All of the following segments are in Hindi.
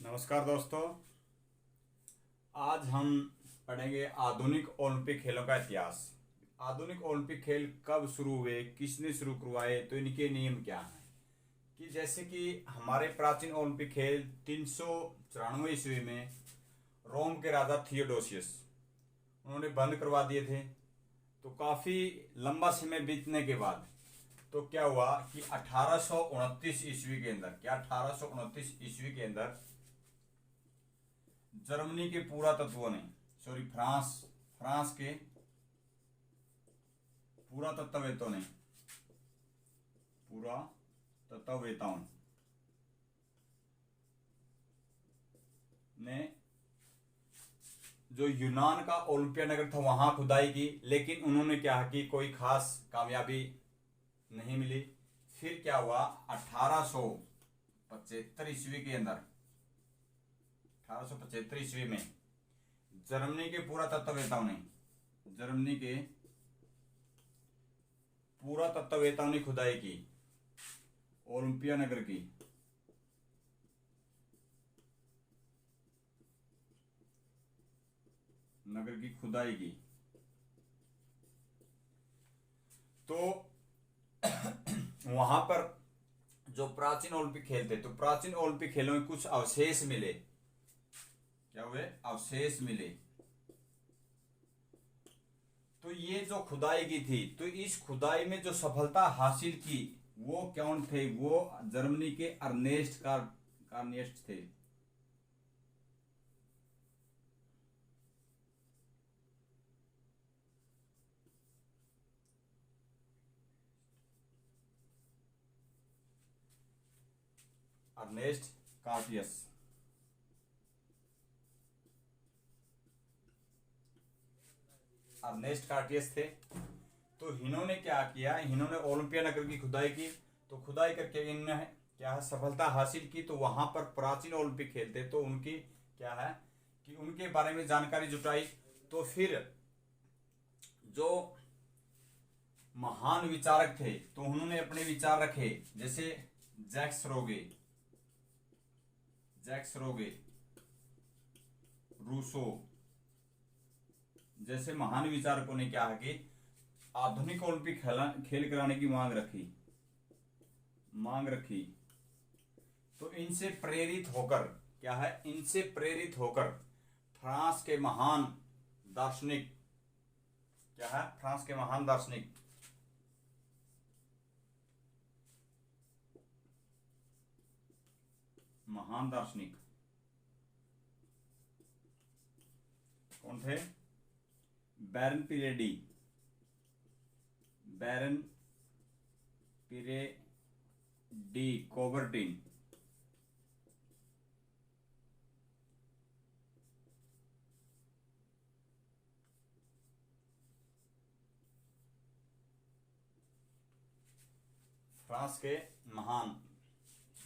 नमस्कार दोस्तों। आज हम पढ़ेंगे आधुनिक ओलंपिक खेलों का इतिहास। आधुनिक ओलंपिक खेल कब शुरू हुए, किसने शुरू करवाए, तो इनके नियम क्या हैं। कि जैसे कि हमारे प्राचीन ओलंपिक खेल 394 ईस्वी में रोम के राजा थियोडोसियस उन्होंने बंद करवा दिए थे। तो काफ़ी लंबा समय बीतने के बाद तो क्या हुआ कि 1829 ईस्वी के अंदर 1829 ईस्वी के अंदर जर्मनी के पुरातत्वों ने फ्रांस के पुरातत्ववेताओं ने जो यूनान का ओलंपिया नगर था वहां खुदाई की, लेकिन उन्होंने क्या कि कोई खास कामयाबी नहीं मिली। फिर क्या हुआ, 1875 ईस्वी के अंदर 1875 ईस्वी में जर्मनी के पुरातत्ववेताओं ने खुदाई की ओलंपिया नगर की खुदाई की। तो वहां पर जो प्राचीन ओलंपिक खेल थे, तो प्राचीन ओलंपिक खेलों में कुछ अवशेष मिले। क्या हुए? अवशेष मिले। तो ये जो खुदाई की थी, तो इस खुदाई में जो सफलता हासिल की वो कौन थे? वो जर्मनी के अर्नेस्ट कार्नियस्ट थे। अर्नेस्ट कार्टियस। अर्नेस्ट कार्टियस थे। तो इन्होंने क्या किया, इन्होंने ओलंपिया नगर की खुदाई की। तो खुदाई करके इन्होंने क्या है, सफलता हासिल की। तो वहां पर प्राचीन ओलंपिक खेल थे, तो उनकी क्या है कि उनके बारे में जानकारी जुटाई। तो फिर जो महान विचारक थे, तो उन्होंने अपने विचार रखे, जैसे जैक्स रोगे, रूसो जैसे महान विचारकों ने क्या है कि आधुनिक ओलंपिक खेल कराने की मांग रखी। तो इनसे प्रेरित होकर फ्रांस के महान दार्शनिक कौन थे? बैरन पिरे कोबर्टिन। फ्रांस के महान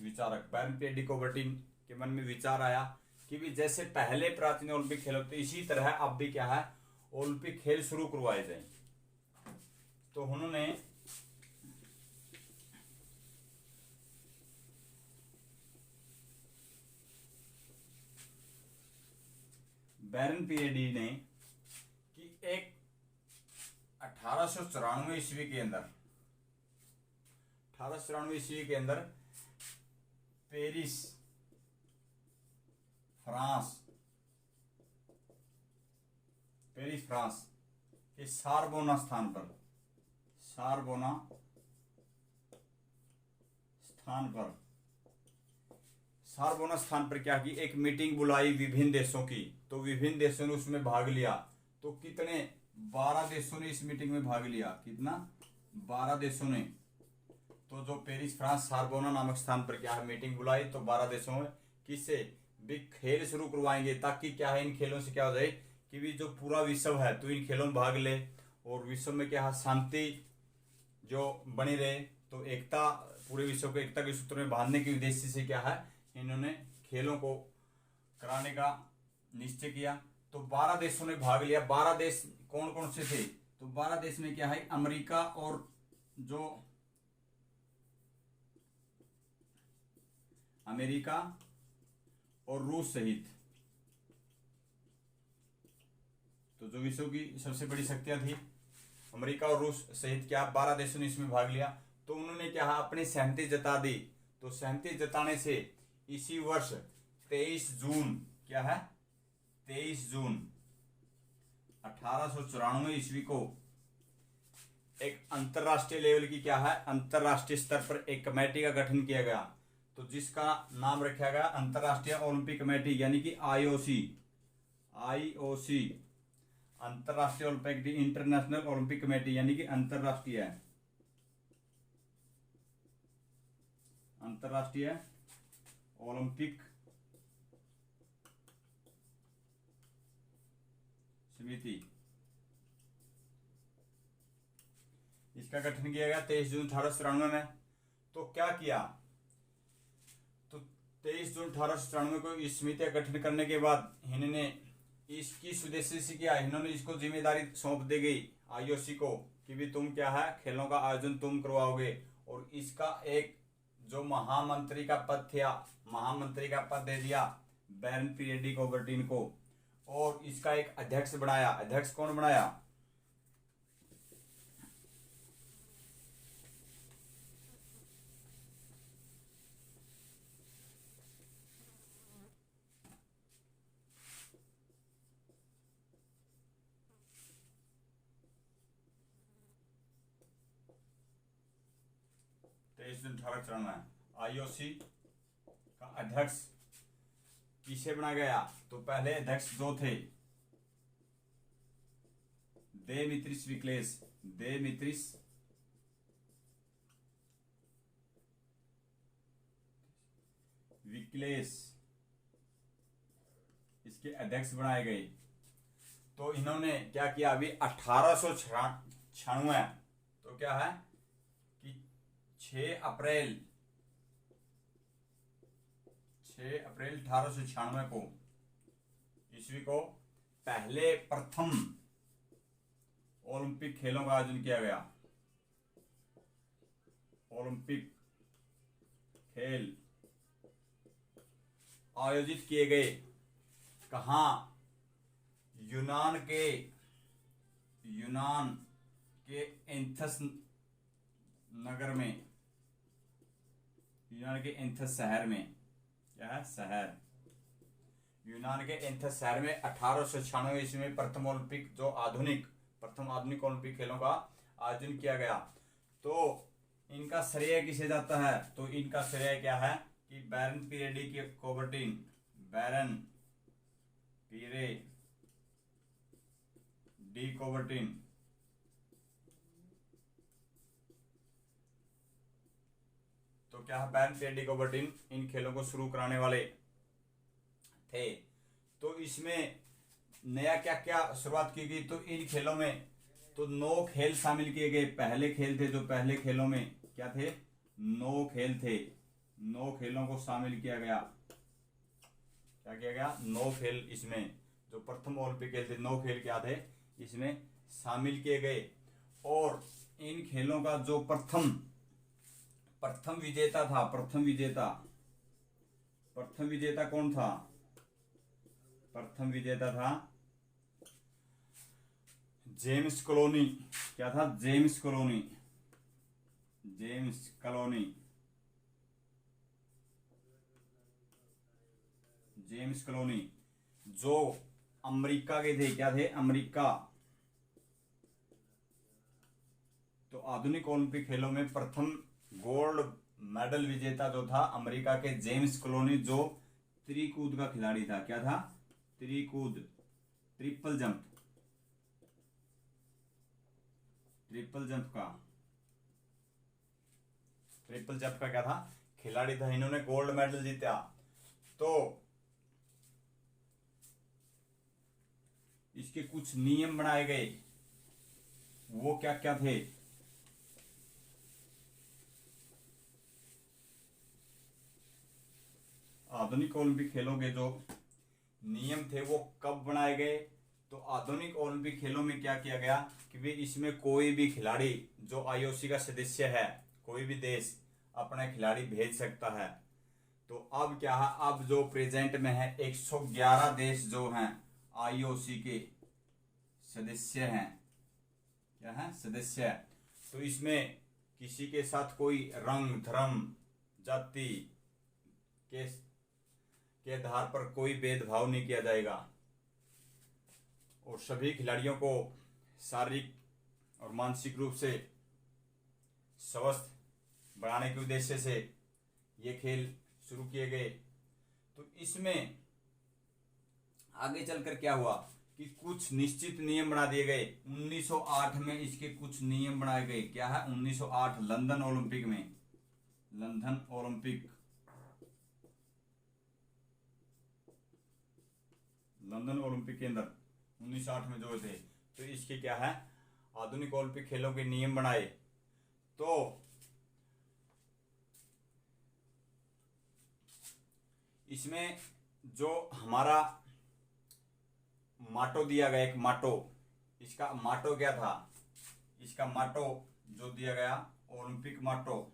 विचारक बैरन पिरे डी कोबर्टिन के मन में विचार आया कि भी जैसे पहले प्राचीन ओलंपिक खेल होते, इसी तरह अब भी क्या है, ओलंपिक खेल शुरू करवाए जाए। तो उन्होंने बैरन पीरेडी ने कि एक 1894 ईस्वी के अंदर पेरिस फ्रांस के सारबोना स्थान पर क्या की एक मीटिंग बुलाई विभिन्न देशों की। तो विभिन्न देशों ने उसमें भाग लिया। तो कितने? 12 देशों ने इस मीटिंग में भाग लिया। कितना? 12 देशों ने। तो जो पेरिस फ्रांस सारबोना नामक स्थान पर क्या है मीटिंग बुलाई, तो 12 देशों में किससे भी खेल शुरू करवाएंगे, ताकि क्या है इन खेलों से क्या हो जाए कि भी जो पूरा विश्व है तो इन खेलों में भाग ले, और विश्व में क्या है शांति जो बनी रहे। तो एकता, पूरे विश्व को एकता के सूत्र में बांधने के उद्देश्य से क्या है, इन्होंने खेलों को कराने का निश्चय किया। तो 12 देशों ने भाग लिया। 12 देश कौन कौन से थे? तो 12 देश में क्या है, अमेरिका और रूस सहित, तो जो विश्व की सबसे बड़ी शक्तियां थी, अमेरिका और रूस सहित क्या 12 देशों ने इसमें भाग लिया। तो उन्होंने क्या अपनी सहमति जता दी। तो सहमति जताने से इसी वर्ष 23 जून, क्या है 23 जून 1894 ईस्वी को एक अंतरराष्ट्रीय लेवल की, क्या है अंतरराष्ट्रीय स्तर पर एक कमेटी का गठन किया गया। तो जिसका नाम रखा गया अंतरराष्ट्रीय ओलंपिक कमेटी, यानी कि आईओसी। आईओसी अंतरराष्ट्रीय ओलंपिक, इंटरनेशनल ओलंपिक कमेटी, यानी कि अंतरराष्ट्रीय ओलंपिक समिति, इसका गठन किया गया 23 जून 1894 में। तो क्या किया, तो 23 जून 1894 को इस समिति का गठन करने के बाद इन्होंने इसकी उद्देश्य से किया, इन्होंने इसको जिम्मेदारी सौंप दी गई आईओसी को कि भी तुम क्या है खेलों का आयोजन तुम करवाओगे। और इसका एक जो महामंत्री का पद था, महामंत्री का पद दे दिया बैरन पीरे कोबर्टिन को। और इसका एक अध्यक्ष बनाया। अध्यक्ष कौन बनाया, 23 जून 1894 आईओसी का अध्यक्ष किसे बनाया गया। तो पहले अध्यक्ष जो थे देमित्रिस विक्लेस, देमित्रिस विक्लेस इसके अध्यक्ष बनाए गए। तो इन्होंने क्या किया, अभी 1896, तो क्या है कि 6 अप्रैल 1896 को ईस्वी को पहले प्रथम ओलंपिक खेलों का आयोजन किया गया। ओलंपिक खेल आयोजित किए गए कहाँ, यूनान के एथेंस नगर में, यूनान के एथेंस शहर में, क्या है शहर, यूनान के एथेंस शहर में 1896 ईस्वी में प्रथम ओलंपिक जो प्रथम आधुनिक ओलंपिक खेलों का आयोजन किया गया। तो इनका श्रेय किसे जाता है, तो इनका श्रेय क्या है कि बैरन पीरे डी कोबर्टिन, बैरन पीरे डी कोबर्टिन तो क्या है बैरन पीरे डी कोबर्टिन इन खेलों को शुरू कराने वाले थे। तो इसमें नया क्या क्या शुरुआत की गई, तो इन खेलों में तो 9 खेल शामिल किए गए। पहले खेल थे जो पहले खेलों में क्या थे, 9 खेल थे, 9 खेलों को शामिल किया गया। क्या किया गया, 9 खेल इसमें जो प्रथम ओलंपिक खेल थे 9 खेल क्या थे इसमें शामिल किए गए। और इन खेलों का जो प्रथम विजेता था, प्रथम विजेता कौन था, प्रथम विजेता था जेम्स कॉलोनी। क्या था, जेम्स कॉलोनी जो अमेरिका के थे। क्या थे, अमेरिका। तो आधुनिक ओलंपिक खेलों में प्रथम गोल्ड मेडल विजेता जो था अमेरिका के जेम्स कॉलोनी, जो त्रिकूद का खिलाड़ी था। क्या था, त्रिकूद, ट्रिपल जंप का क्या था, खिलाड़ी था। इन्होंने गोल्ड मेडल जीता। तो इसके कुछ नियम बनाए गए, वो क्या क्या थे, आधुनिक ओलंपिक खेलों के जो नियम थे वो कब बनाए गए। तो आधुनिक ओलंपिक खेलों में क्या किया गया कि भी इसमें कोई भी खिलाड़ी जो आईओसी का सदस्य है, कोई भी देश अपना खिलाड़ी भेज सकता है। तो अब क्या है, अब जो प्रेजेंट में है 111 देश जो हैं आईओसी के सदस्य हैं, क्या है, सदस्य है। तो इसमें किसी के साथ कोई रंग, धर्म, जाति के आधार पर कोई भेदभाव नहीं किया जाएगा और सभी खिलाड़ियों को शारीरिक और मानसिक रूप से स्वस्थ बनाने के उद्देश्य से ये खेल शुरू किए गए। तो इसमें आगे चलकर क्या हुआ कि कुछ निश्चित नियम बना दिए गए। 1908 में इसके कुछ नियम बनाए गए। क्या है, 1908 लंदन ओलंपिक में, लंदन ओलंपिक, लंदन ओलंपिक के अंदर 1908 में जो थे, तो इसके क्या है, आधुनिक ओलंपिक खेलों के नियम बनाए। तो इसमें जो हमारा माटो दिया गया, एक माटो, इसका माटो क्या था, इसका माटो जो दिया गया ओलंपिक माटो,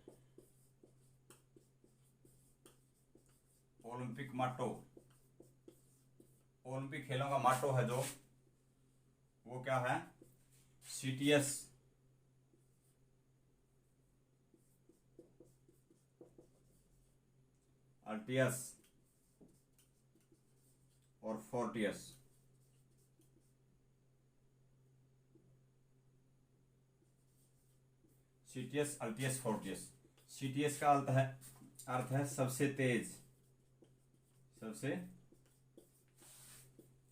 ओलंपिक माटो, ओलंपिक खेलों का माटो है जो, वो क्या है, सीटीएस, आरटीएस और Fortius. CTS, RTS, Fortius. CTS का अर्थ है सबसे तेज, सबसे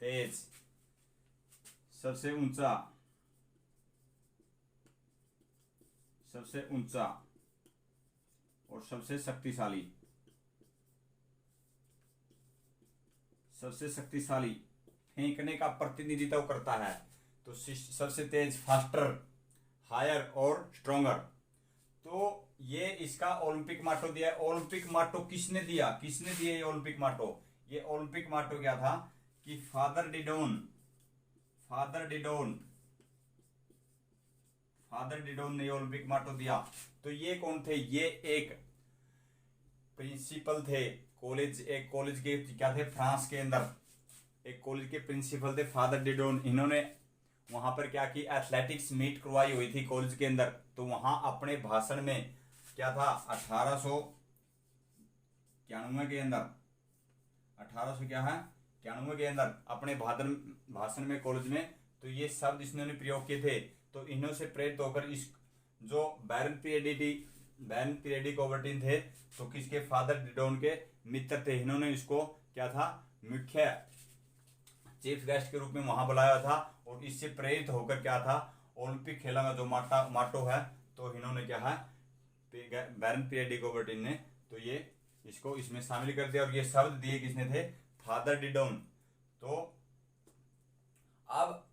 तेज, सबसे ऊंचा, सबसे ऊंचा और सबसे शक्तिशाली, सबसे शक्तिशाली फेंकने का प्रतिनिधित्व करता है। तो सबसे तेज, फास्टर, हायर और स्ट्रोंगर। तो ये इसका ओलंपिक माटो दिया है। ओलंपिक माटो किसने दिया, किसने दिया ये ओलंपिक माटो? ये ओलंपिक माटो क्या था कि फादर डिडोन, फादर डिडोन, फादर डिडोन ने ओलंपिक माटो दिया। तो ये कौन थे? ये एक प्रिंसिपल थे कॉलेज, एक कॉलेज के क्या थे, फ्रांस के अंदर एक कॉलेज के प्रिंसिपल थे फादर डिडोन। इन्होंने वहां पर क्या की, एथलेटिक्स मीट करवाई हुई थी कॉलेज के अंदर। तो वहां अपने भाषण में क्या था, 1891 के अंदर, 1800 क्या है, 91 के अंदर अपने भाषण में कॉलेज में, तो ये शब्द इन्होंने प्रयोग किए थे। तो इन्हों से प्रेरित होकर इस जो बैरन पीरेडी कोबर्टिन थे, तो किसके, फादर डिडोन के मित्र थे। इन्होंने इसको क्या था, मुख्य चीफ गेस्ट के रूप में वहां बुलाया था और इससे प्रेरित होकर क्या था, ओलंपिक खेलों का जो माटो है, तो इन्होंने क्या है, बैरन पीरेडी कोबर्टिन ने, तो ये इसको इसमें शामिल कर दिया। और ये शब्द दिए किसने थे, फादर डिडोन। तो अब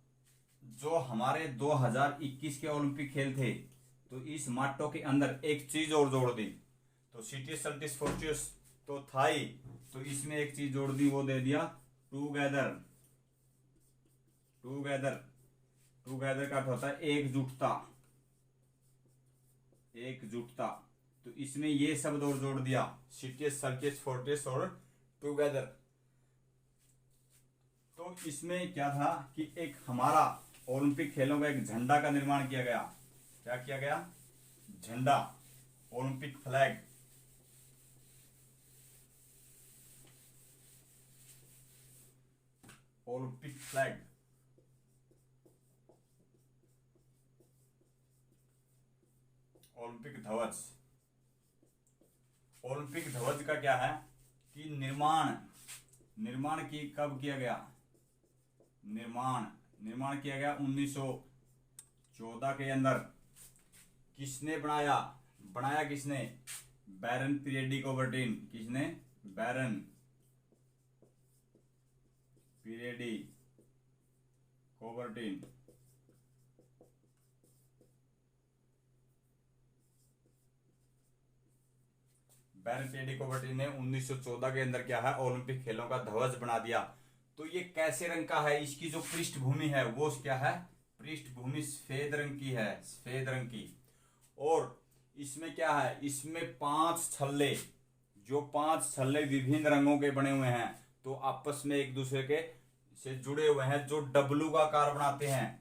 जो हमारे 2021 के ओलंपिक खेल थे, तो इस माटो के अंदर एक चीज और जोड़ दी। तो सीटीएस, सल्टिस, फोर्टियस तो था ही, तो इसमें एक चीज जोड़ दी, वो दे दिया टूगेदर। टूगेदर, टूगेदर का अर्थ होता है एकजुटता, एकजुटता। तो इसमें ये शब्द और जोड़ दिया, सीटीएस, सल्टिस, फोर्टियस और टूगेदर। तो इसमें क्या था कि एक हमारा ओलंपिक खेलों का एक झंडा का निर्माण किया गया। क्या किया गया, झंडा, Olympic flag. Olympic flag, Olympic ध्वज। ओलंपिक ध्वज का क्या है कि निर्माण की कब किया गया, निर्माण किया गया 1914 के अंदर। किसने बनाया किसने, बैरन पीरेडी कोबर्टिन। किसने, बैरन पीरेडी कोबर्टिन। बैरन पीरेडी कोबर्टिन ने 1914 के अंदर क्या है, ओलंपिक खेलों का ध्वज बना दिया। तो ये कैसे रंग का है, इसकी जो पृष्ठभूमि है वो क्या है, पृष्ठभूमि सफेद रंग की है, सफेद रंग की। और इसमें क्या है, इसमें 5 छल्ले जो 5 छल्ले विभिन्न रंगों के बने हुए हैं तो आपस में एक दूसरे के से जुड़े हुए हैं, जो डब्लू का आकार बनाते हैं।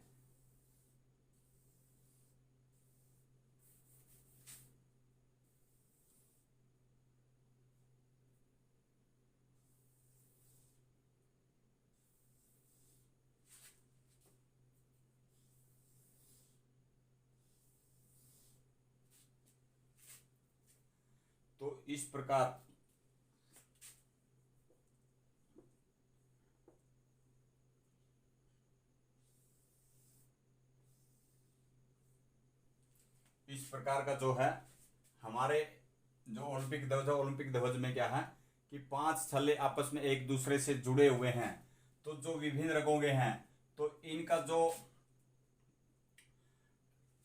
तो इस प्रकार का जो है हमारे जो ओलंपिक ध्वज है, ओलंपिक ध्वज में क्या है कि 5 छल्ले आपस में एक दूसरे से जुड़े हुए हैं। तो जो विभिन्न रंगों के हैं तो इनका जो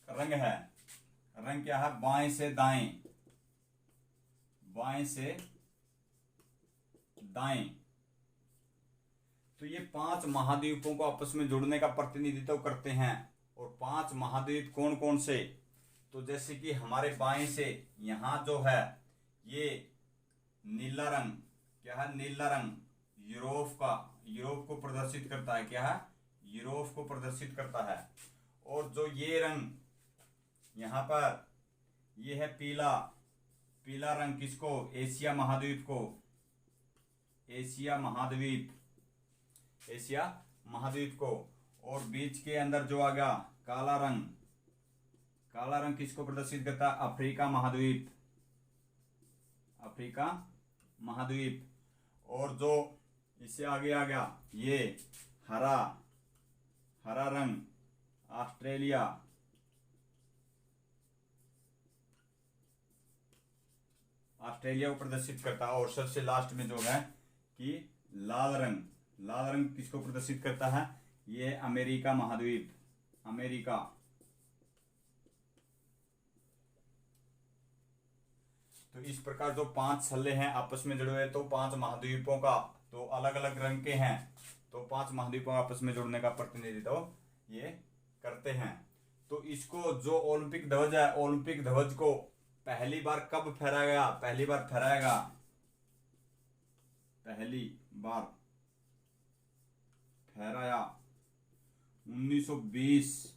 रंग है, रंग क्या है, बाएं से दाएं, बाएं से दाएं। तो ये 5 महाद्वीपों को आपस में जुड़ने का प्रतिनिधित्व करते हैं। और 5 महाद्वीप कौन कौन से, तो जैसे कि हमारे बाएं से यहां जो है ये नीला रंग, क्या है, नीला रंग यूरोप को प्रदर्शित करता है। क्या है, यूरोप को प्रदर्शित करता है। और जो ये रंग यहां पर ये है पीला रंग, किसको, एशिया महाद्वीप को, एशिया महाद्वीप को। और बीच के अंदर जो आ गया काला रंग किसको प्रदर्शित करता है, अफ्रीका महाद्वीप। और जो इससे आगे आ गया ये हरा रंग, ऑस्ट्रेलिया को प्रदर्शित करता है। और सबसे लास्ट में जो है कि लाल रंग किसको प्रदर्शित करता है, ये अमेरिका महाद्वीप, अमेरिका। तो इस प्रकार जो 5 छल्ले हैं आपस में जुड़े हुए, तो 5 महाद्वीपों का तो अलग अलग रंग के हैं, तो 5 महाद्वीपों आपस में जुड़ने का प्रतिनिधित्व ये करते हैं। तो इसको जो ओलंपिक ध्वज है, ओलंपिक ध्वज को पहली बार कब फहराया गया, पहली बार 1920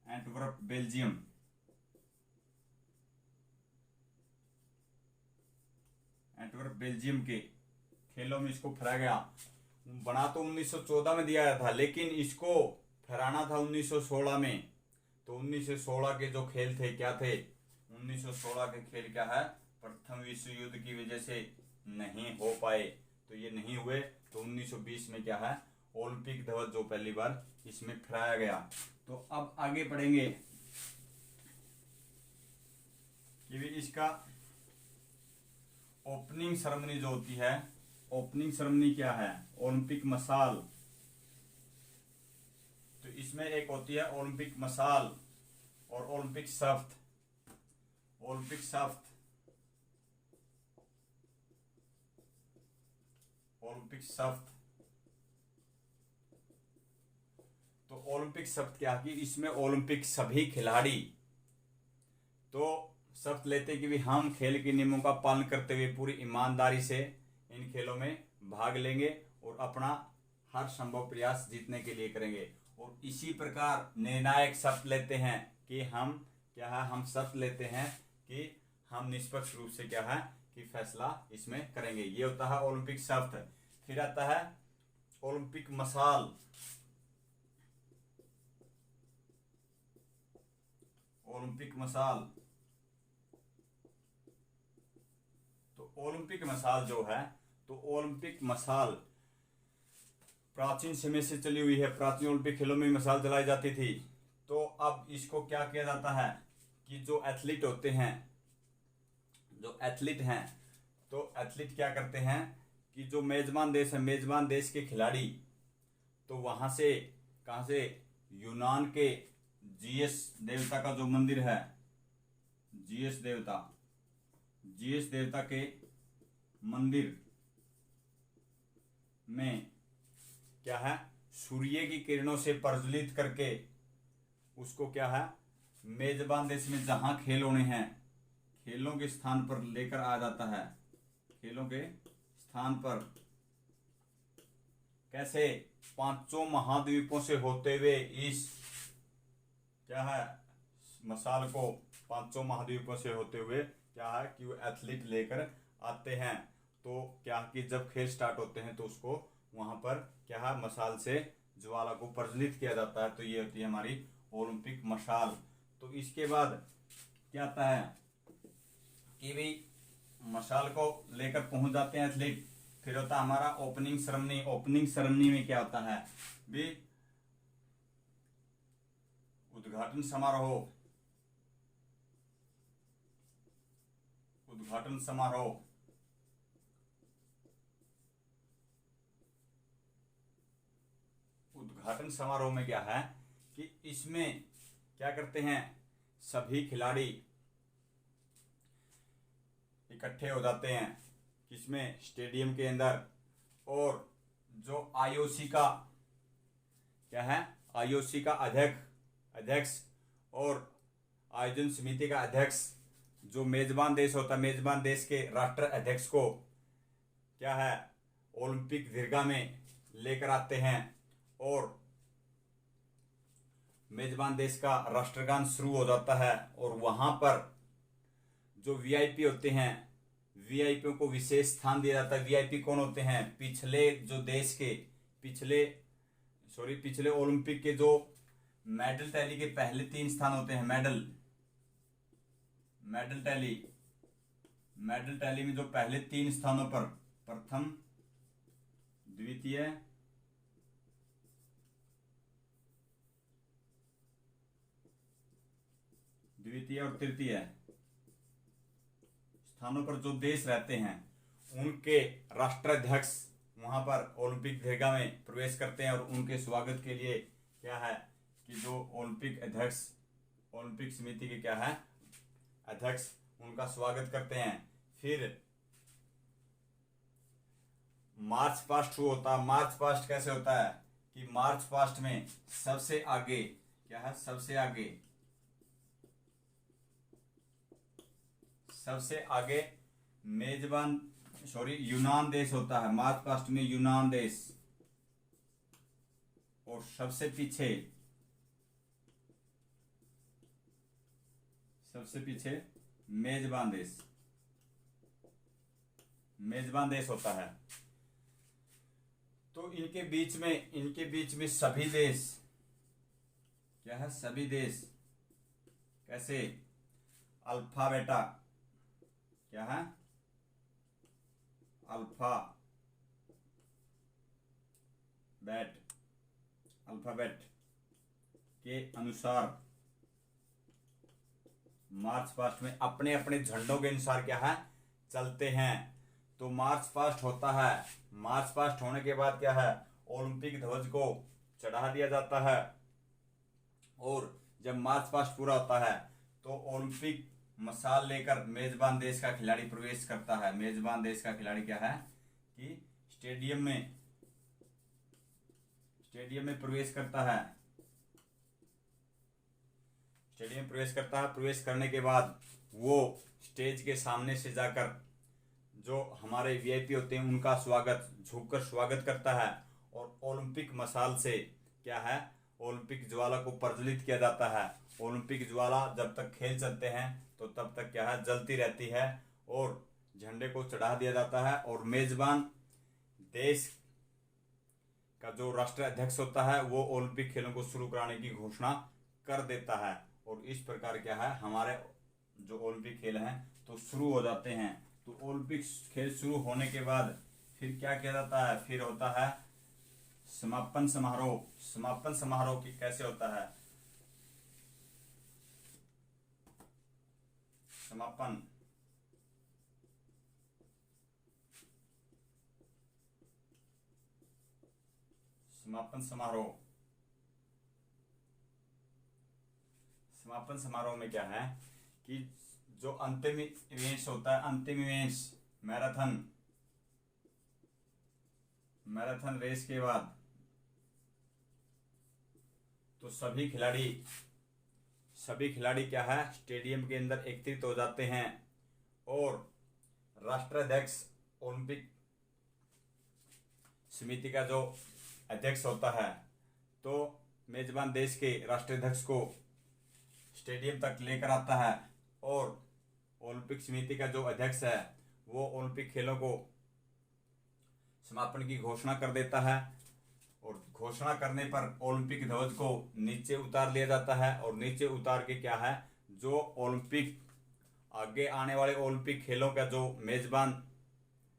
एंटवर्प बेल्जियम, के खेलों में इसको फहराया गया। बना तो 1914 में दिया गया था, लेकिन इसको फहराना था 1916 में। तो 1916 के जो खेल थे क्या थे, 1916 के खेल क्या है, प्रथम विश्व युद्ध की वजह से नहीं हो पाए, तो ये नहीं हुए। तो 1920 में क्या है, ओलंपिक ध्वज जो पहली बार इसमें फहराया गया। तो अब आगे बढ़ेंगे कि भी इसका ओपनिंग सेरेमनी जो होती है, ओपनिंग सेरेमनी क्या है, ओलंपिक मसाल। तो इसमें एक होती है ओलंपिक मसाल और ओलंपिक शफ्त। तो ओलंपिक शब्द क्या है कि इसमें ओलंपिक सभी खिलाड़ी तो शर्त लेते कि भी हम खेल के नियमों का पालन करते हुए पूरी ईमानदारी से इन खेलों में भाग लेंगे और अपना हर संभव प्रयास जीतने के लिए करेंगे। और इसी प्रकार निर्णायक शर्त लेते हैं कि हम क्या है, हम शर्त लेते हैं कि हम निष्पक्ष रूप से क्या है कि फैसला इसमें करेंगे। ये होता है ओलंपिक शर्त। फिर आता है ओलंपिक मसाल। तो ओलंपिक मसाल जो है, तो ओलंपिक मसाल प्राचीन समय से चली हुई है। प्राचीन ओलंपिक खेलों में मसाल जलाई जाती थी। तो अब इसको क्या किया जाता है कि जो एथलीट होते हैं, जो एथलीट हैं, तो एथलीट क्या करते हैं कि जो मेजबान देश है, मेजबान देश के खिलाड़ी तो वहां से, कहां से, यूनान के जीएस देवता का जो मंदिर है, जीएस देवता के मंदिर में क्या है, सूर्य की किरणों से प्रज्वलित करके उसको क्या है, मेजबान देश में जहां खेल होने हैं, खेलों के स्थान पर लेकर आ जाता है, खेलों के स्थान पर कैसे पांचों महाद्वीपों से होते हुए इस क्या है मसाल को पांचों महाद्वीपों से होते हुए क्या है कि वो एथलीट लेकर आते हैं। तो क्या कि जब खेल स्टार्ट होते हैं तो उसको वहां पर क्या है मसाल से ज्वाला को प्रज्वलित किया जाता है। तो ये होती है हमारी ओलंपिक मशाल। तो इसके बाद क्या आता है कि भाई मशाल को लेकर पहुंच जाते हैं एथलीट। फिर होता है हमारा ओपनिंग सेरेमनी। ओपनिंग सेरेमनी में क्या होता है भी उद्घाटन समारोह। उद्घाटन समारोह उद्घाटन समारोह में क्या है कि इसमें क्या करते हैं, सभी खिलाड़ी इकट्ठे हो जाते हैं किसमें, स्टेडियम के अंदर। और जो आईओसी का क्या है, आईओसी का अध्यक्ष और आयोजन समिति का अध्यक्ष, जो मेजबान देश होता है, मेजबान देश के राष्ट्र अध्यक्ष को क्या है ओलंपिक दीर्घा में लेकर आते हैं। और मेजबान देश का राष्ट्रगान शुरू हो जाता है। और वहां पर जो वीआईपी होते हैं, वीआईपी को विशेष स्थान दिया जाता है। वीआईपी कौन होते हैं, पिछले जो देश के पिछले ओलंपिक के जो मेडल टैली के पहले 3 स्थान होते हैं। मेडल टैली में जो पहले 3 स्थानों पर प्रथम, द्वितीय और तृतीय स्थानों पर जो देश रहते हैं उनके राष्ट्राध्यक्ष वहां पर ओलंपिक दीर्घा में प्रवेश करते हैं। और उनके स्वागत के लिए क्या है कि जो ओलंपिक अध्यक्ष, ओलंपिक समिति के क्या है अध्यक्ष, उनका स्वागत करते हैं। फिर मार्च पास्ट होता है। मार्च पास्ट कैसे होता है कि मार्च पास्ट में सबसे आगे क्या है, सबसे आगे यूनान देश होता है। मार्च पास्ट में यूनान देश। और सबसे पीछे मेजबान देश होता है। तो इनके बीच में सभी देश क्या है, सभी देश कैसे अल्फा बेटा क्या है, अल्फाबेट के अनुसार मार्च पास्ट में अपने अपने झंडों के अनुसार क्या है चलते हैं। तो मार्च पास्ट होता है। मार्च पास्ट होने के बाद क्या है ओलंपिक ध्वज को चढ़ा दिया जाता है। और जब मार्च पास्ट पूरा होता है तो ओलंपिक मशाल लेकर मेजबान देश का खिलाड़ी प्रवेश करता है। मेजबान देश का खिलाड़ी क्या है कि स्टेडियम में प्रवेश करता है। प्रवेश करने के बाद वो स्टेज के सामने से जाकर जो हमारे वीआईपी होते हैं उनका झुककर स्वागत करता है। और ओलंपिक मशाल से क्या है ओलंपिक ज्वाला को प्रज्वलित किया जाता है। ओलंपिक ज्वाला जब तक खेल चलते हैं तो तब तक क्या है जलती रहती है और झंडे को चढ़ा दिया जाता है। और मेजबान देश का जो राष्ट्रीय अध्यक्ष होता है वो ओलंपिक खेलों को शुरू कराने की घोषणा कर देता है। और इस प्रकार क्या है हमारे जो ओलंपिक खेल हैं तो शुरू हो जाते हैं। तो ओलंपिक खेल शुरू होने के बाद फिर क्या किया जाता है, फिर होता है समापन समारोह। समापन समारोह की कैसे होता है, समापन समारोह में क्या है कि जो अंतिम इवेंट्स होता है, अंतिम इवेंट्स मैराथन रेस के बाद तो सभी खिलाड़ी सभी खिलाड़ी क्या है स्टेडियम के अंदर एकत्रित हो जाते हैं और राष्ट्राध्यक्ष ओलंपिक समिति का जो अध्यक्ष होता है तो मेजबान देश के राष्ट्राध्यक्ष को स्टेडियम तक लेकर आता है और ओलंपिक समिति का जो अध्यक्ष है वो ओलंपिक खेलों को समापन की घोषणा कर देता है और घोषणा करने पर ओलंपिक ध्वज को नीचे उतार लिया जाता है और नीचे उतार के क्या है जो ओलंपिक आगे आने वाले ओलंपिक खेलों का जो मेजबान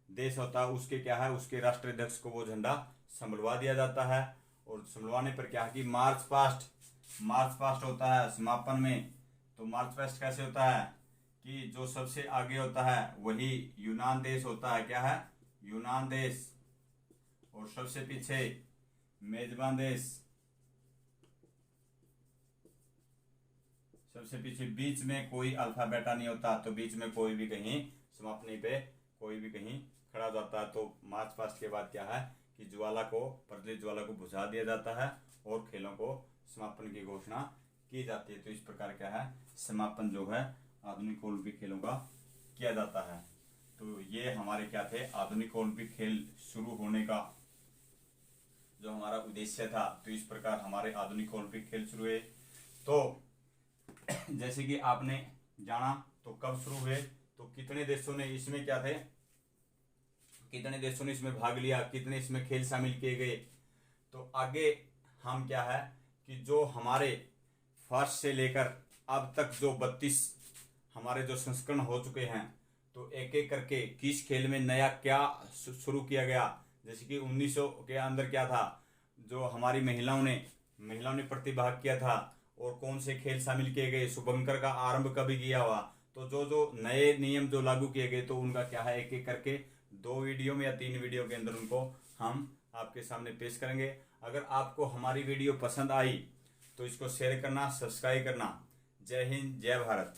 देश होता है उसके क्या है उसके राष्ट्राध्यक्ष को वो झंडा संभलवा दिया जाता है और संभलवाने पर क्या है कि मार्च पास्ट होता है समापन में। तो मार्च पास्ट कैसे होता है कि जो सबसे आगे होता है वही यूनान देश होता है, क्या है यूनान देश, और सबसे पीछे मेजबान देश, सबसे पीछे बीच में कोई अल्फा बेटा नहीं होता तो बीच में कोई भी कहीं समापनी पे कोई भी कहीं खड़ा हो जाता है। तो मार्च पास्ट के बाद क्या है कि प्रज्वलित ज्वाला को बुझा दिया जाता है और खेलों को समापन की घोषणा की जाती है। तो इस प्रकार क्या है समापन जो है आधुनिक ओलंपिक खेलों का किया जाता है। तो ये हमारे क्या थे आधुनिक ओलंपिक खेल शुरू होने का जो हमारा उद्देश्य था। तो इस प्रकार हमारे आधुनिक ओलंपिक खेल शुरू हुए। तो जैसे कि आपने जाना तो कब शुरू हुए, तो कितने देशों ने इसमें क्या थे, कितने देशों ने इसमें भाग लिया, कितने इसमें खेल शामिल किए गए। तो आगे हम क्या है कि जो हमारे फर्स्ट से लेकर अब तक जो 32 हमारे जो संस्करण हो चुके हैं तो एक एक करके किस खेल में नया क्या शुरू किया गया। जैसे कि 1900 के अंदर क्या था जो हमारी महिलाओं ने प्रतिभाग किया था और कौन से खेल शामिल किए गए, शुभंकर का आरंभ कभी किया हुआ। तो जो नए नियम जो लागू किए गए तो उनका क्या है एक एक करके 2 वीडियो में या 3 वीडियो के अंदर उनको हम आपके सामने पेश करेंगे। अगर आपको हमारी वीडियो पसंद आई तो इसको शेयर करना, सब्सक्राइब करना। जय हिंद, जय भारत।